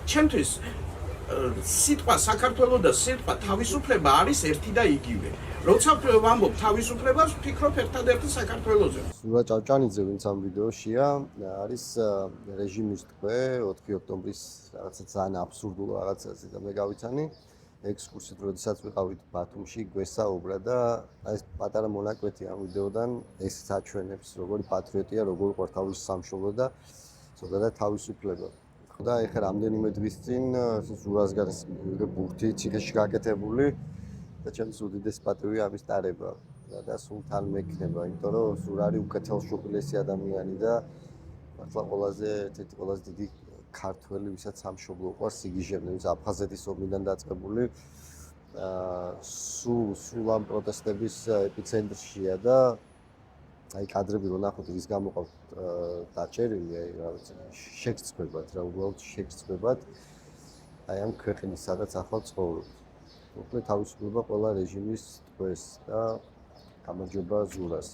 ჩემთვის სიტყვა საქართველო და სიტყვა თავისუფლება არის ერთი და იგივე. როცა ვამბობ თავისუფლებას, ვფიქრობ ერთადერთი საქართველოზე. სურა ჭავჭანიძე, ვინც ამ ვიდეოშია, არის რეჟიმის თქმე 4 ოქტომბრის რაღაცა ძალიან აბსურდულ რაღაცაზე და მე გავიცანი ექსკურსიით, როდესაც ვიყავით ბათუმში, გვესაუბრა და ეს პატარა მონაკვეთი ამ ვიდეოდან ეს საჩვენებს, როგორი პატრიოტია, როგორ ყვართავის სამშობლო და ზოგადად თავისუფლება. და ეხლა რამდენიმე დღის წინ ზურას გარს ბურთი ციხეში გაკეთებული და ჩემს უდიდეს პატივი ამის ტარება და სულ თან მექნება, იმიტომ რომ ზურა არის უკეთილ შუქლესი ადამიანი და მართლა ერთ-ერთი ყველაზე დიდი ქართველი, ვისაც სამშობლო უყვარს სიგიჟემდე, ვინც აფხაზეთის ომიდან დაწყებული სულ ამ პროტესტების ეპიცენტრშია და აი კადრები რო ნახოთ ის გამოყავთ დაჭერილი, აი რაღაც შეგწყვებათ რა, უბრალოდ შეგწყვებათ აი ამ ქვეყნის სადაც ახლა ცხოვრობთ. უბრალოდ თავისუფლება ყველა რეჟიმის თქმეს და გამარჯობა ზურას.